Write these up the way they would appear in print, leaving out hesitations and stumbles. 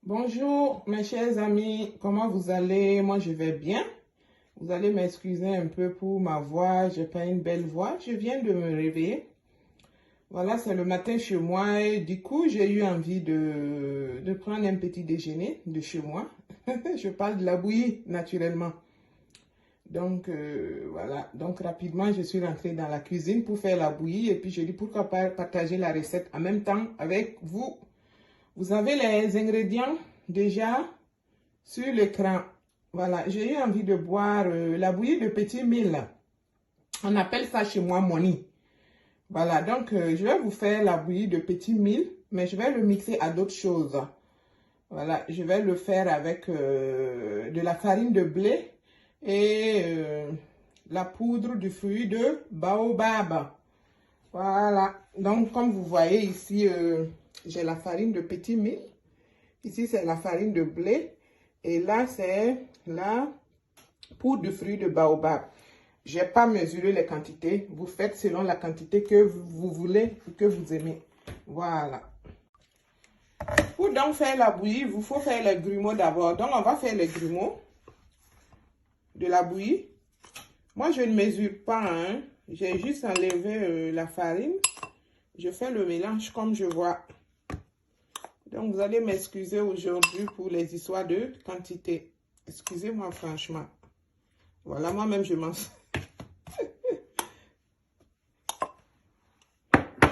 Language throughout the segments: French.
Bonjour mes chers amis, comment vous allez? Moi je vais bien. Vous allez m'excuser un peu pour ma voix, j'ai pas une belle voix, je viens de me réveiller. Voilà, c'est le matin chez moi et du coup j'ai eu envie de prendre un petit déjeuner de chez moi. Je parle de la bouillie naturellement. Donc voilà, donc rapidement je suis rentrée dans la cuisine pour faire la bouillie et puis je dis pourquoi pas partager la recette en même temps avec vous. Vous avez les ingrédients déjà sur l'écran. Voilà, j'ai eu envie de boire la bouillie de petit mil. On appelle ça chez moi moni. Voilà, donc je vais vous faire la bouillie de petit mil, mais je vais le mixer à d'autres choses. Voilà, je vais le faire avec de la farine de blé et la poudre du fruit de baobab. Voilà, donc comme vous voyez ici, j'ai la farine de petit mil. Ici, c'est la farine de blé. Et là, c'est la poudre de fruit de baobab. Je n'ai pas mesuré les quantités. Vous faites selon la quantité que vous voulez ou que vous aimez. Voilà. Pour donc faire la bouillie, il vous faut faire les grumeaux d'abord. Donc, on va faire les grumeaux de la bouillie. Moi, je ne mesure pas. Hein. J'ai juste enlevé la farine. Je fais le mélange comme je vois. Donc, vous allez m'excuser aujourd'hui pour les histoires de quantité. Excusez-moi franchement. Voilà, moi-même, je m'en...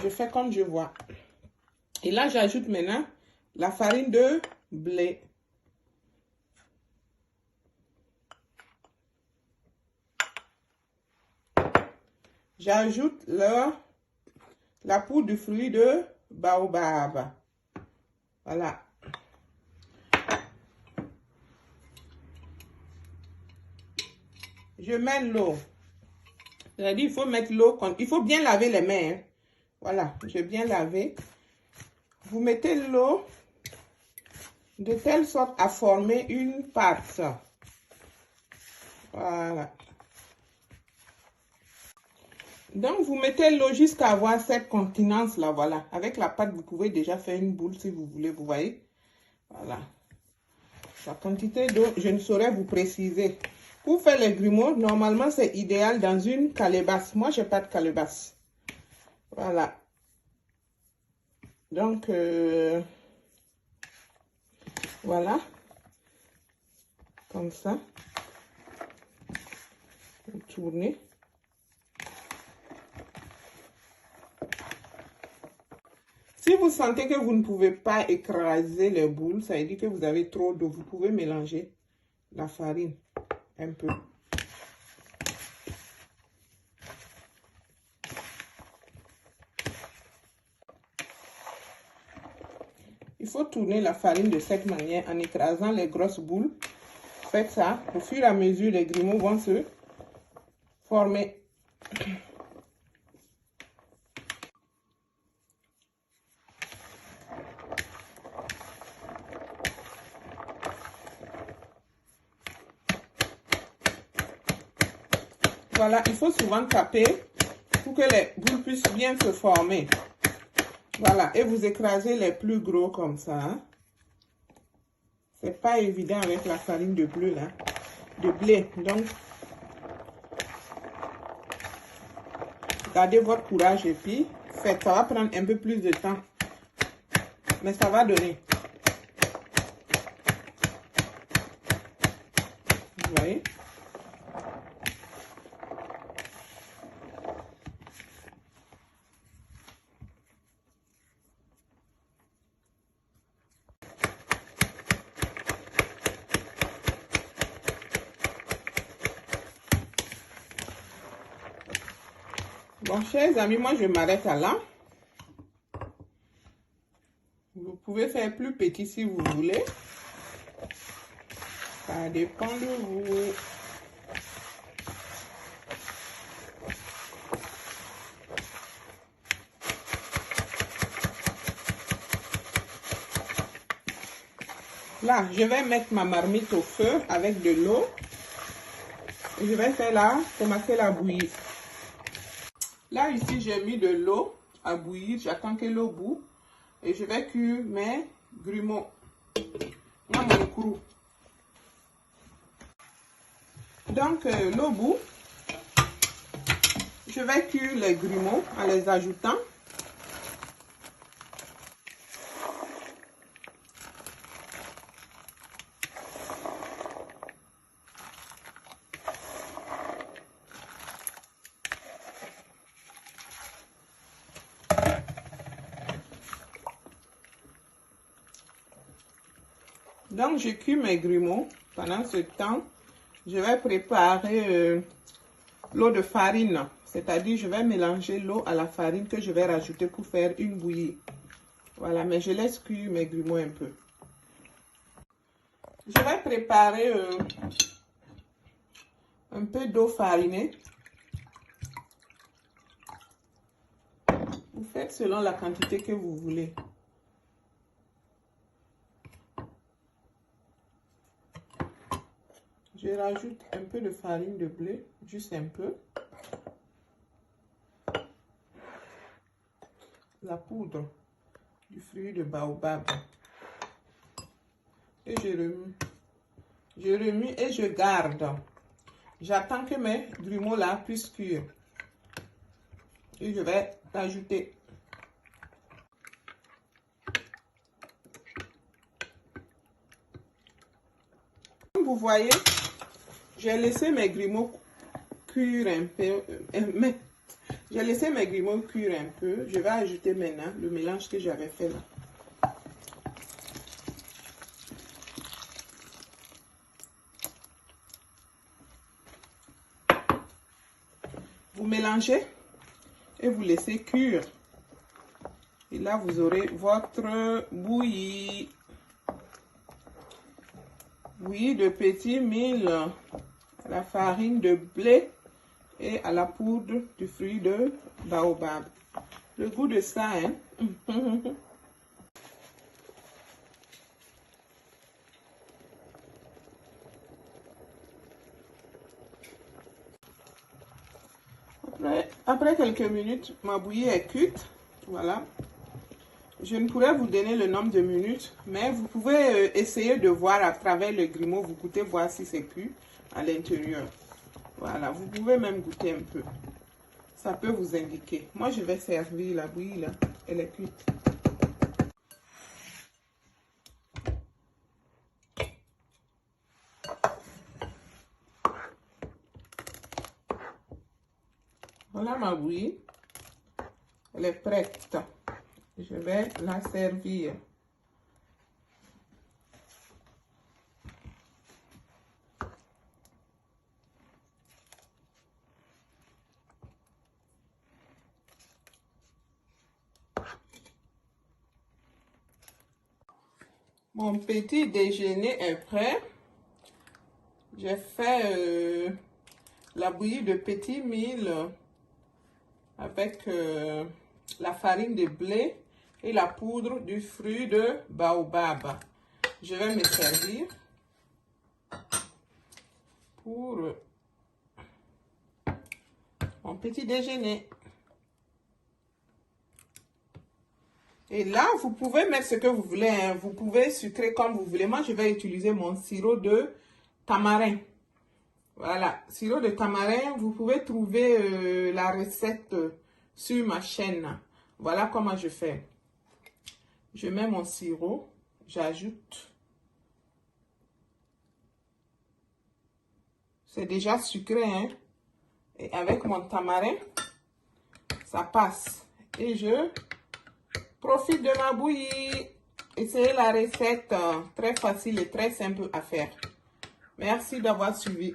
Je fais comme je vois. Et là, j'ajoute maintenant la farine de blé. J'ajoute la poudre de fruit de baobab. Voilà. Je mets l'eau. C'est-à-dire, il faut mettre l'eau. Il faut bien laver les mains. Hein. Voilà, j'ai bien lavé. Vous mettez l'eau de telle sorte à former une pâte. Voilà. Donc, vous mettez l'eau jusqu'à avoir cette contenance-là, voilà. Avec la pâte, vous pouvez déjà faire une boule si vous voulez, vous voyez. Voilà. La quantité d'eau, je ne saurais vous préciser. Pour faire les grumeaux, normalement, c'est idéal dans une calebasse. Moi, je n'ai pas de calebasse. Voilà. Donc, voilà. Comme ça. Vous tournez. Si vous sentez que vous ne pouvez pas écraser les boules, ça veut dire que vous avez trop d'eau. Vous pouvez mélanger la farine un peu. Il faut tourner la farine de cette manière en écrasant les grosses boules. Faites ça. Au fur et à mesure, les grumeaux vont se former. Voilà, il faut souvent taper pour que les boules puissent bien se former. Voilà, et vous écrasez les plus gros comme ça. Hein. C'est pas évident avec la farine de blé là, de blé. Donc, gardez votre courage et puis faites. Ça va prendre un peu plus de temps, mais ça va donner. Vous voyez? Bon, chers amis, moi je m'arrête à là. Vous pouvez faire plus petit si vous voulez. Ça dépend de vous. Là, je vais mettre ma marmite au feu avec de l'eau. Et je vais faire là, commencer la bouillir. Là, ici, j'ai mis de l'eau à bouillir. J'attends que l'eau bout. Et je vais cuire mes grumeaux. Donc, le bout, je vais cuire les grumeaux en les ajoutant. Donc, je cuis mes grumeaux. Pendant ce temps, je vais préparer l'eau de farine. C'est-à-dire, je vais mélanger l'eau à la farine que je vais rajouter pour faire une bouillie. Voilà, mais je laisse cuire mes grumeaux un peu. Je vais préparer un peu d'eau farinée. Vous faites selon la quantité que vous voulez. Je rajoute un peu de farine de blé, juste un peu. La poudre du fruit de baobab. Et je remue. Je remue et je garde. J'attends que mes grumeaux là puissent cuire. Et je vais ajouter. Comme vous voyez, j'ai laissé mes grumeaux cuire un peu. J'ai laissé mes grumeaux cuire un peu. Je vais ajouter maintenant le mélange que j'avais fait là. Vous mélangez et vous laissez cuire. Et là, vous aurez votre bouillie. Bouillie de petit mil, à la farine de blé et à la poudre du fruit de baobab. Le goût de ça, hein? Après quelques minutes, ma bouillie est cuite. Voilà. Je ne pourrais vous donner le nombre de minutes, mais vous pouvez essayer de voir à travers le grumeau. Vous goûtez voir si c'est cuit à l'intérieur. Voilà, vous pouvez même goûter un peu. Ça peut vous indiquer. Moi, je vais servir la bouillie là. Elle est cuite. Voilà ma bouillie. Elle est prête. Je vais la servir. Mon petit déjeuner est prêt. J'ai fait la bouillie de petit mil avec la farine de blé et la poudre du fruit de baobab. Je vais me servir pour mon petit déjeuner. Et là, vous pouvez mettre ce que vous voulez, hein. Vous pouvez sucrer comme vous voulez. Moi, je vais utiliser mon sirop de tamarin. Voilà, sirop de tamarin. Vous pouvez trouver la recette sur ma chaîne. Voilà comment je fais. Je mets mon sirop, j'ajoute. C'est déjà sucré, hein. Et avec mon tamarin, ça passe. Et je profite de ma bouillie. Essayez la recette, très facile et très simple à faire. Merci d'avoir suivi.